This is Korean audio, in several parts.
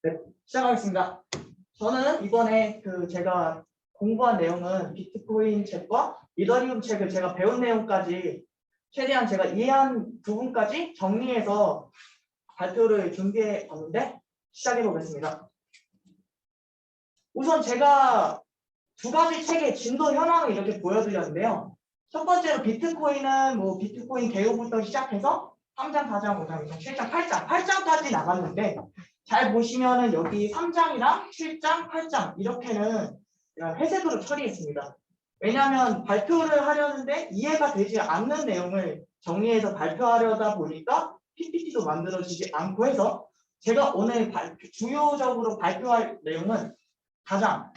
네, 시작하겠습니다. 저는 이번에 제가 공부한 내용은 비트코인 책과 이더리움 책을 제가 배운 내용까지 최대한 제가 이해한 부분까지 정리해서 발표를 준비해 봤는데 시작해 보겠습니다. 우선 제가 두 가지 책의 진도 현황을 이렇게 보여드렸는데요. 첫 번째로 비트코인은 비트코인 개요부터 시작해서 3장, 4장, 5장, 6장, 7장, 8장까지 나갔는데 잘 보시면은 여기 3장이랑 7장, 8장 이렇게는 회색으로 처리했습니다. 왜냐하면 발표를 하려는데 이해가 되지 않는 내용을 정리해서 발표하려다 보니까 PPT도 만들어지지 않고 해서 제가 오늘 주요적으로 발표할 내용은 4장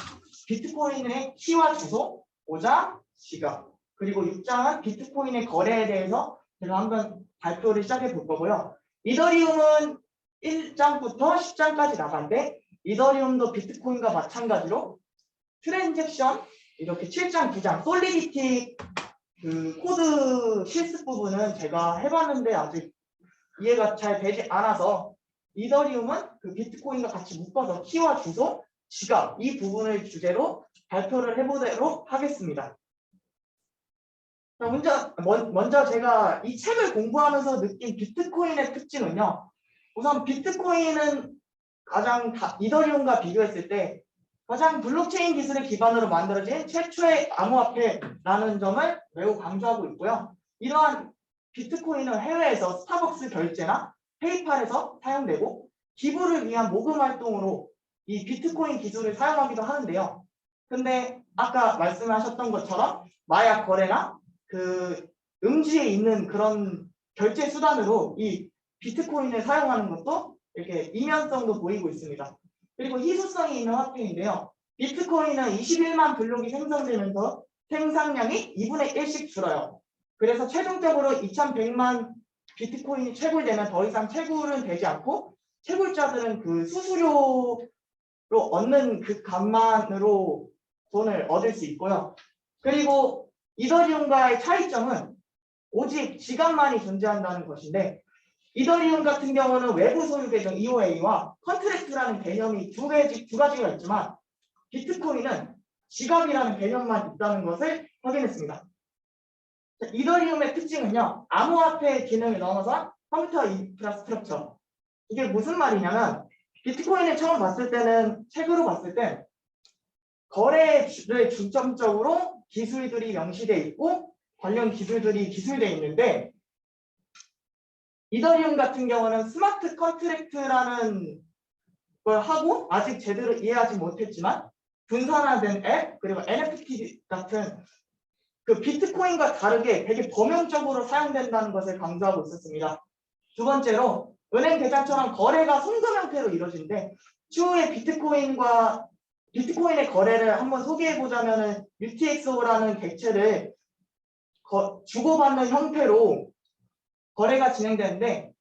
비트코인의 키와 주소, 5장 지갑, 그리고 6장은 비트코인의 거래에 대해서 제가 한번 발표를 시작해 볼 거고요. 이더리움은 1장부터 10장까지 나가는데 이더리움도 비트코인과 마찬가지로 트랜잭션 이렇게 7장, 9장 솔리디티 코드 실습 부분은 제가 해봤는데 아직 이해가 잘 되지 않아서 이더리움은 비트코인과 같이 묶어서 키와 주소, 지갑 이 부분을 주제로 발표를 해보도록 하겠습니다. 먼저 제가 이 책을 공부하면서 느낀 비트코인의 특징은요. 우선 비트코인은 가장 이더리움과 비교했을 때 가장 블록체인 기술을 기반으로 만들어진 최초의 암호화폐라는 점을 매우 강조하고 있고요. 이러한 비트코인은 해외에서 스타벅스 결제나 페이팔에서 사용되고 기부를 위한 모금 활동으로 이 비트코인 기술을 사용하기도 하는데요. 근데 아까 말씀하셨던 것처럼 마약 거래나 음지에 있는 그런 결제 수단으로 이 비트코인을 사용하는 것도 이렇게 이면성도 보이고 있습니다. 그리고 희소성이 있는 화폐인데요. 비트코인은 21만 블록이 생성되면서 생산량이 2분의 1씩 줄어요. 그래서 최종적으로 2100만 비트코인이 채굴되면 더 이상 채굴은 되지 않고 채굴자들은 수수료로 얻는 값만으로 돈을 얻을 수 있고요. 그리고 이더리움과의 차이점은 오직 지갑만이 존재한다는 것인데 이더리움 같은 경우는 외부 소유 계정 EOA와 컨트랙트라는 개념이 두 가지가 있지만 비트코인은 지갑이라는 개념만 있다는 것을 확인했습니다. 이더리움의 특징은요. 암호화폐 기능을 넘어서 컴퓨터 인프라스트럭처. 이게 무슨 말이냐면 비트코인을 처음 봤을 때는 책으로 봤을 때 거래를 중점적으로 기술들이 명시되어 있고 관련 기술들이 기술되어 있는데 이더리움 같은 경우는 스마트 컨트랙트라는 걸 하고 아직 제대로 이해하지 못했지만 분산화된 앱 그리고 NFT 같은 비트코인과 다르게 되게 범용적으로 사용된다는 것을 강조하고 있었습니다. 두 번째로 은행 계좌처럼 거래가 송금 형태로 이루어지는데 추후에 비트코인의 거래를 한번 소개해 보자면은 UTXO라는 객체를 주고받는 형태로 거래가 진행되는데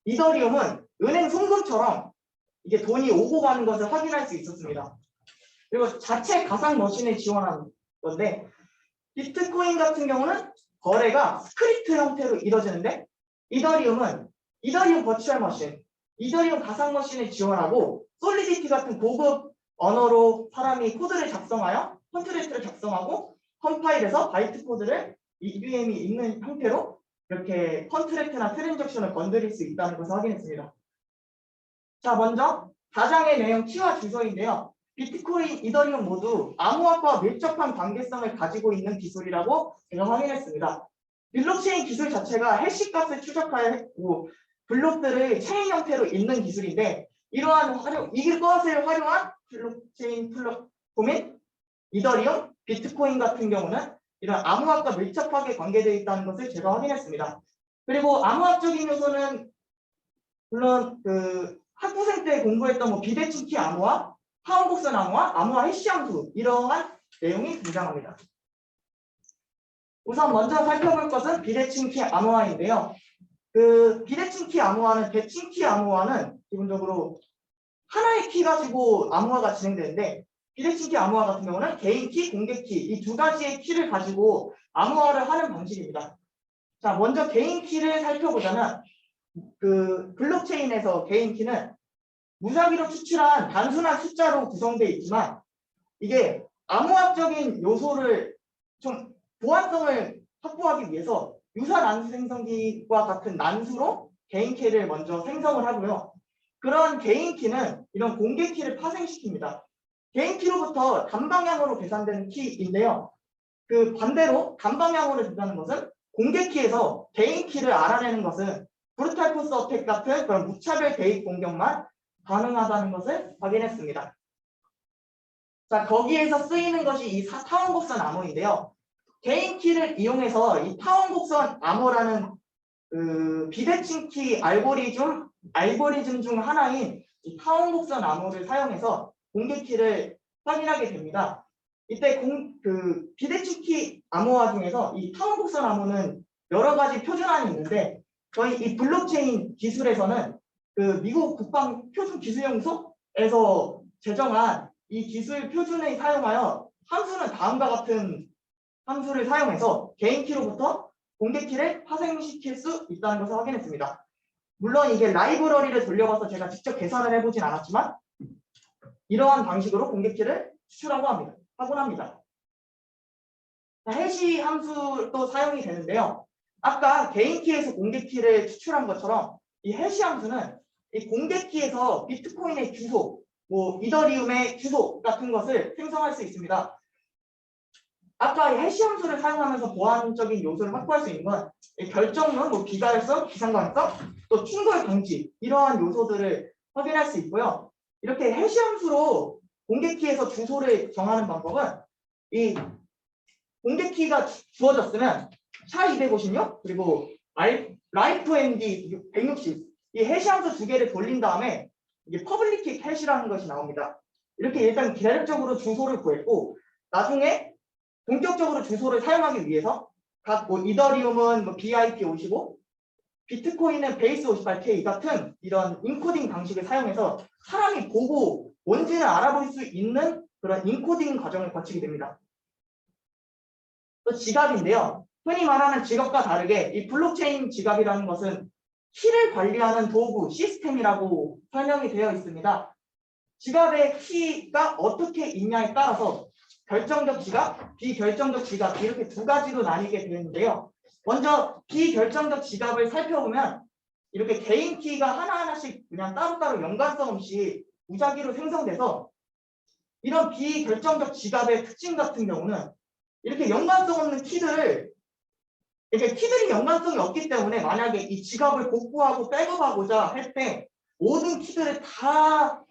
이더리움은 은행 송금처럼 이게 돈이 오고 가는 것을 확인할 수 있었습니다. 그리고 자체 가상 머신을 지원하는 건데 비트코인 같은 경우는 거래가 스크립트 형태로 이루어지는데 이더리움은 이더리움 버추얼 머신, 이더리움 가상 머신을 지원하고 솔리디티 같은 고급 언어로 사람이 코드를 작성하여 컨트랙트를 작성하고 컴파일해서 바이트 코드를 EVM이 있는 형태로 이렇게 컨트랙트나 트랜잭션을 건드릴 수 있다는 것을 확인했습니다. 자, 먼저 4장의 내용 키와 주소인데요. 비트코인, 이더리움 모두 암호화폐와 밀접한 관계성을 가지고 있는 기술이라고 제가 확인했습니다. 블록체인 기술 자체가 해시값을 추적하여 했고 블록들을 체인 형태로 읽는 기술인데 이것을 활용한 블록체인 플랫폼인 이더리움, 비트코인 같은 경우는 이런 암호학과 밀접하게 관계되어 있다는 것을 제가 확인했습니다. 그리고 암호학적인 요소는 물론 학부생 때 공부했던 비대칭키 암호화, 하원곡선 암호화, 암호화 해시 함수 이러한 내용이 등장합니다. 우선 먼저 살펴볼 것은 비대칭키 암호화인데요. 비대칭키 암호화는 대칭키 암호화는 기본적으로 하나의 키 가지고 암호화가 진행되는데 비대칭키 암호화 같은 경우는 개인 키, 공개 키 이 두 가지의 키를 가지고 암호화를 하는 방식입니다. 자, 먼저 개인 키를 살펴보자면 그 블록체인에서 개인 키는 무작위로 추출한 단순한 숫자로 구성되어 있지만 이게 암호학적인 요소를 좀 보안성을 확보하기 위해서 유사 난수 생성기와 같은 난수로 개인 키를 먼저 생성을 하고요. 그런 개인 키는 이런 공개 키를 파생시킵니다. 개인 키로부터 단방향으로 계산되는 키인데요. 그 반대로 단방향으로 된다는 것은 공개 키에서 개인 키를 알아내는 것은 브루탈 포스 어택 같은 그런 무차별 대입 공격만 가능하다는 것을 확인했습니다. 자, 거기에서 쓰이는 것이 이 타원곡선 암호인데요. 개인 키를 이용해서 이 타원곡선 암호라는 그 비대칭키 알고리즘 중 하나인 이 타원곡선 암호를 사용해서 공개 키를 확인하게 됩니다. 이때 비대칭키 암호화 중에서 이 타원곡선 암호는 여러 가지 표준안이 있는데 저희 이 블록체인 기술에서는 그 미국 국방 표준 기술연구소에서 제정한 이 기술 표준을 사용하여 함수는 다음과 같은 함수를 사용해서 개인 키로부터 공개 키를 파생시킬 수 있다는 것을 확인했습니다. 물론 이게 라이브러리를 돌려봐서 제가 직접 계산을 해보진 않았지만 이러한 방식으로 공개 키를 추출하고 하곤 합니다. 해시 함수도 사용이 되는데요. 아까 개인 키에서 공개 키를 추출한 것처럼 이 해시 함수는 이 공개 키에서 비트코인의 주소, 뭐 이더리움의 주소 같은 것을 생성할 수 있습니다. 아까 이 해시 함수를 사용하면서 보안적인 요소를 확보할 수 있는 건 결정론, 뭐 비가열성, 비상관성, 또 충돌 방지 이러한 요소들을 확인할 수 있고요. 이렇게 해시 함수로 공개 키에서 주소를 정하는 방법은 이 공개 키가 주어졌으면 샤256 그리고 라이프 MD 160 이 해시 함수 두 개를 돌린 다음에 이게 퍼블릭 키 해시라는 것이 나옵니다. 이렇게 일단 개별적으로 주소를 구했고 나중에 본격적으로 주소를 사용하기 위해서 각 뭐 이더리움은 뭐 BIP55 비트코인은 베이스 58K 같은 이런 인코딩 방식을 사용해서 사람이 보고 뭔지를 알아볼 수 있는 그런 인코딩 과정을 거치게 됩니다. 또 지갑인데요. 흔히 말하는 지갑과 다르게 이 블록체인 지갑이라는 것은 키를 관리하는 도구, 시스템이라고 설명이 되어 있습니다. 지갑의 키가 어떻게 있냐에 따라서 결정적 지갑, 비결정적 지갑 이렇게 두 가지로 나뉘게 되는데요. 먼저 비결정적 지갑을 살펴보면 이렇게 개인 키가 하나하나씩 그냥 따로따로 연관성 없이 무작위로 생성돼서 이런 비결정적 지갑의 특징 같은 경우는 이렇게 연관성 없는 키들이 연관성이 없기 때문에 만약에 이 지갑을 복구하고 백업하고자 할 때 모든 키들을 다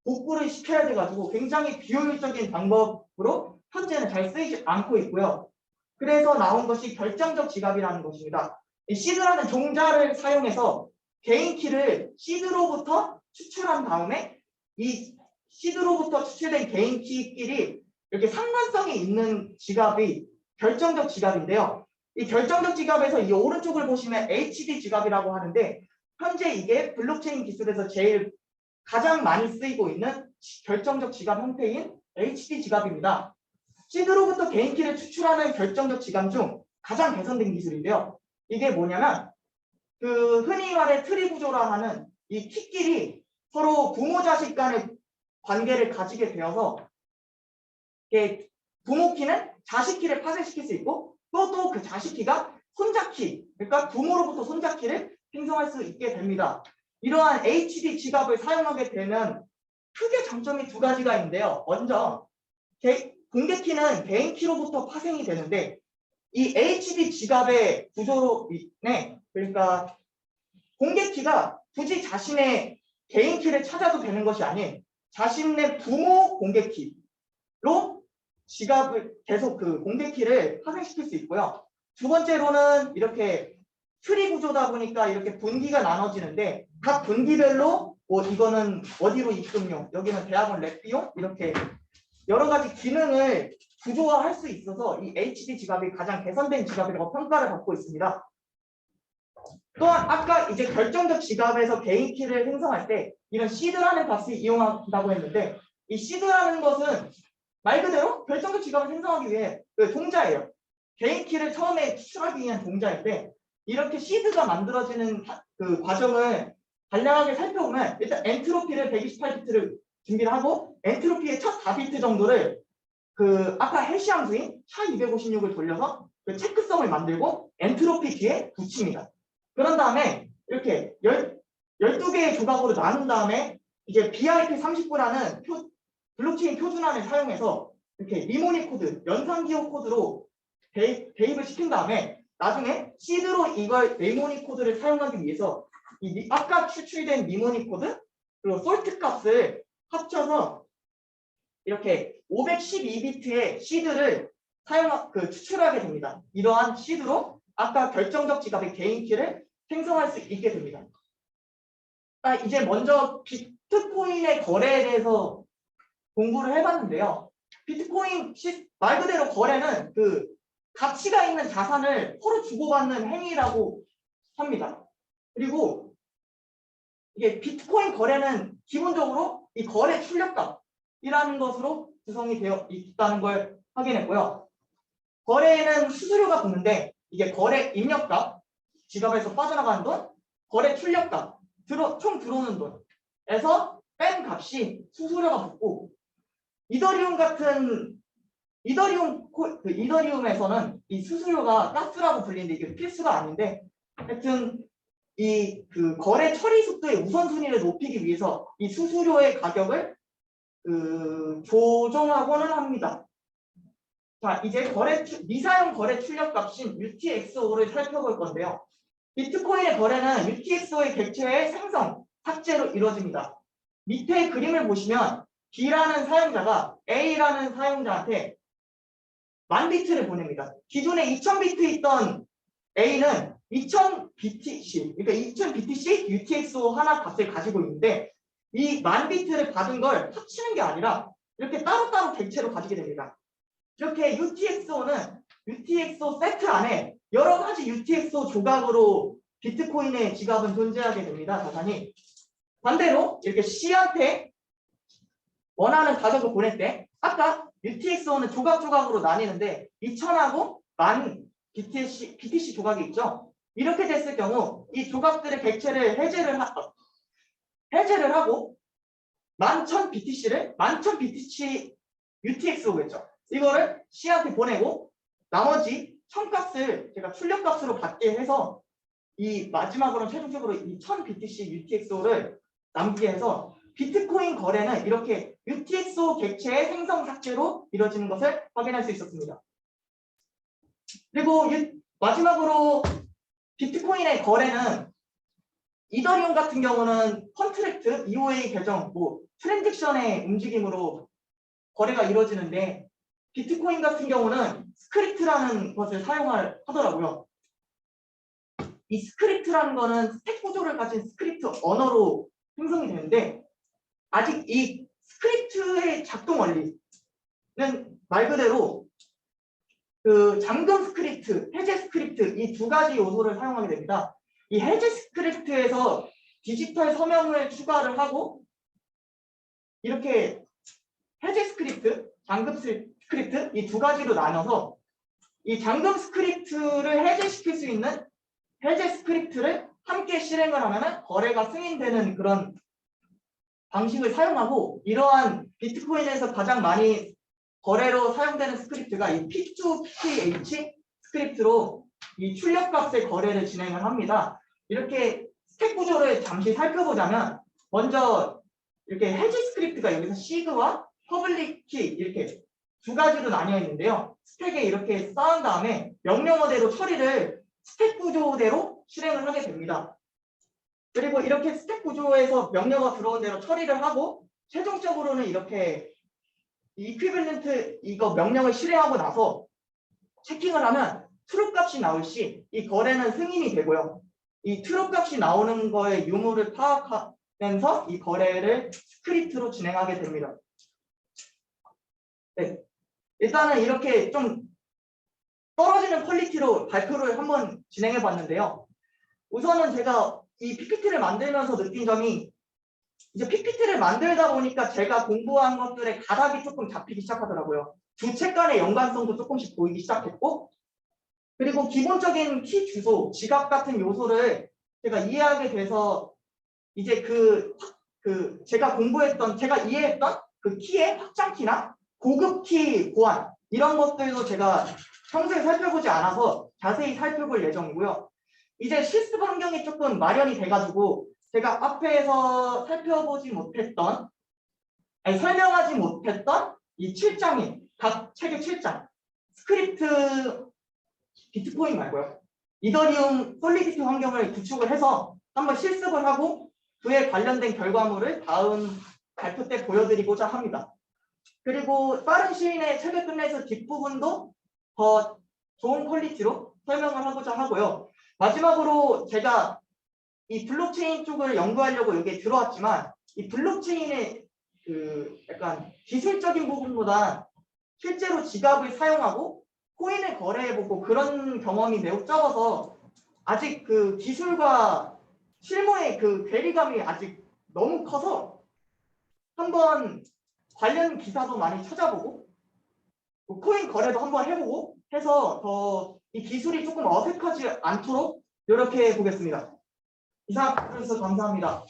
복구를 시켜야 돼가지고 굉장히 비효율적인 방법으로 현재는 잘 쓰이지 않고 있고요. 그래서 나온 것이 결정적 지갑이라는 것입니다. 이 시드라는 종자를 사용해서 개인 키를 시드로부터 추출한 다음에 이 시드로부터 추출된 개인 키끼리 이렇게 상관성이 있는 지갑이 결정적 지갑인데요. 이 결정적 지갑에서 이 오른쪽을 보시면 HD 지갑이라고 하는데 현재 이게 블록체인 기술에서 가장 많이 쓰이고 있는 결정적 지갑 형태인 HD 지갑입니다. 시드로부터 개인 키를 추출하는 결정적 지갑 중 가장 개선된 기술인데요. 이게 뭐냐면 그 흔히 말해 트리 구조라 하는 이 키끼리 서로 부모 자식 간의 관계를 가지게 되어서 부모 키는 자식 키를 파생시킬 수 있고 또 그 자식 키가 손자 키, 그러니까 부모로부터 손자 키를 생성할 수 있게 됩니다. 이러한 HD 지갑을 사용하게 되면 크게 장점이 두 가지가 있는데요. 먼저 공개 키는 개인 키로부터 파생이 되는데 이 HD 지갑의 구조로 그러니까 공개 키가 굳이 자신의 개인 키를 찾아도 되는 것이 아닌 자신의 부모 공개 키로 지갑을 계속 그 공개 키를 파생시킬 수 있고요. 두 번째로는 이렇게 트리 구조다 보니까 이렇게 분기가 나눠지는데 각 분기별로 뭐 이거는 어디로 입금용, 여기는 대학원 랩비용 이렇게 여러 가지 기능을 구조화할 수 있어서 이 HD 지갑이 가장 개선된 지갑이라고 평가를 받고 있습니다. 또한 아까 이제 결정적 지갑에서 개인 키를 생성할 때 이런 시드라는 값을 이용한다고 했는데 이 시드라는 것은 말 그대로 결정적 지갑을 생성하기 위해 그 동자예요. 개인 키를 처음에 추출하기 위한 동자인데 이렇게 시드가 만들어지는 그 과정을 간략하게 살펴보면 일단 엔트로피를 128비트를 준비를 하고 엔트로피의 첫 4비트 정도를 그 아까 해시 함수인 샤256을 돌려서 그 체크성을 만들고 엔트로피 뒤에 붙입니다. 그런 다음에 이렇게 12개의 조각으로 나눈 다음에 이제 BIP39라는 블록체인 표준안을 사용해서 이렇게 리모니 코드, 연산기호 코드로 대입을 시킨 다음에 나중에 시드로 이걸 리모니 코드를 사용하기 위해서 아까 추출된 리모니 코드 그리고 솔트 값을 합쳐서 이렇게 512비트의 시드를 추출하게 됩니다. 이러한 시드로 아까 결정적 지갑의 개인 키를 생성할 수 있게 됩니다. 이제 먼저 비트코인의 거래에 대해서 공부를 해봤는데요. 비트코인 말 그대로 거래는 그 가치가 있는 자산을 서로 주고받는 행위라고 합니다. 그리고 이게 비트코인 거래는 기본적으로 이 거래 출력값이라는 것으로 구성이 되어 있다는 걸 확인했고요. 거래에는 수수료가 붙는데 이게 거래 입력값, 지갑에서 빠져나가는 돈, 거래 출력값, 총 들어오는 돈에서 뺀 값이 수수료가 붙고 이더리움에서는 이 수수료가 가스라고 불리는데 이게 필수가 아닌데 하여튼 이 그 거래 처리 속도의 우선순위를 높이기 위해서 이 수수료의 가격을 조정하고는 합니다. 자, 이제 미사용 거래 출력 값인 UTXO를 살펴볼 건데요. 비트코인의 거래는 UTXO의 객체의 생성, 삭제로 이루어집니다. 밑에 그림을 보시면 B라는 사용자가 A라는 사용자한테 10,000비트를 보냅니다. 기존에 2000비트 있던 A는 2000BTC, 그러니까 2000BTC UTXO 하나 값을 가지고 있는데 이 10,000비트를 받은 걸 합치는 게 아니라 이렇게 따로따로 객체로 가지게 됩니다. 이렇게 UTXO는 UTXO 세트 안에 여러 가지 UTXO 조각으로 비트코인의 지갑은 존재하게 됩니다. 자산이. 반대로 이렇게 C한테 원하는 가격을 보낼 때 아까 UTXO는 조각조각으로 나뉘는데 2000하고 10,000 BTC 조각이 있죠. 이렇게 됐을 경우 이 조각들의 객체를 해제를 하고 11,000BTC를 11,000BTC UTXO겠죠. 이거를 C한테 보내고 나머지 1000값을 제가 출력값으로 받게 해서 이 마지막으로 최종적으로 이 1000BTC UTXO를 남기게 해서 비트코인 거래는 이렇게 UTXO 객체의 생성 삭제로 이루어지는 것을 확인할 수 있었습니다. 그리고 마지막으로 비트코인의 거래는 이더리움 같은 경우는 컨트랙트, EOA 계정, 트랜잭션의 움직임으로 거래가 이루어지는데 비트코인 같은 경우는 스크립트라는 것을 하더라고요. 이 스크립트라는 거는 스택 구조를 가진 스크립트 언어로 생성이 되는데 아직 이 스크립트의 작동 원리는 말 그대로 그 잠금 스크립트, 해제 스크립트 이 두 가지 요소를 사용하게 됩니다. 이 해제 스크립트에서 디지털 서명을 추가를 하고 이렇게 해제 스크립트, 잠금 스크립트 이 두 가지로 나눠서 이 잠금 스크립트를 해제시킬 수 있는 해제 스크립트를 함께 실행을 하면 거래가 승인되는 그런 방식을 사용하고 이러한 비트코인에서 가장 많이 거래로 사용되는 스크립트가 이 P2PH 스크립트로 이 출력값의 거래를 진행을 합니다. 이렇게 스택 구조를 잠시 살펴보자면 먼저 이렇게 해제 스크립트가 여기서 시그와 퍼블릭 키 이렇게 두 가지로 나뉘어 있는데요. 스택에 이렇게 쌓은 다음에 명령어대로 처리를 스택 구조대로 실행을 하게 됩니다. 그리고 이렇게 스택 구조에서 명령어 들어온 대로 처리를 하고 최종적으로는 이렇게 이퀴벌런트 이거 명령을 실행하고 나서 체킹을 하면 트루 값이 나올 시 이 거래는 승인이 되고요. 이 트루 값이 나오는 거의 유무를 파악하면서 이 거래를 스크립트로 진행하게 됩니다. 네. 일단은 이렇게 좀 떨어지는 퀄리티로 발표를 한번 진행해 봤는데요. 우선은 제가 이 PPT를 만들면서 느낀 점이 이제 PPT를 만들다 보니까 제가 공부한 것들의 가닥이 조금 잡히기 시작하더라고요. 두 책 간의 연관성도 조금씩 보이기 시작했고 그리고 기본적인 키 주소, 지갑 같은 요소를 제가 이해하게 돼서 이제 제가 이해했던 그 키의 확장키나 고급 키 보안 이런 것들도 제가 평소에 살펴보지 않아서 자세히 살펴볼 예정이고요. 이제 실습 환경이 조금 마련이 돼가지고 제가 앞에서 설명하지 못했던 이 7장인 각 책의 7장 스크립트 비트코인 말고요. 이더리움 솔리디티 환경을 구축을 해서 한번 실습을 하고 그에 관련된 결과물을 다음 발표 때 보여드리고자 합니다. 그리고 빠른 시일 내에 책을 끝내서 뒷부분도 더 좋은 퀄리티로 설명을 하고자 하고요. 마지막으로 제가 이 블록체인 쪽을 연구하려고 여기에 들어왔지만 이 블록체인의 약간 기술적인 부분보다 실제로 지갑을 사용하고 코인을 거래해보고 그런 경험이 매우 적어서 아직 그 기술과 실무의 그 괴리감이 아직 너무 커서 한번 관련 기사도 많이 찾아보고 코인 거래도 한번 해보고 해서 더 이 기술이 조금 어색하지 않도록 노력해 보겠습니다. 이상 해주셔서 감사합니다.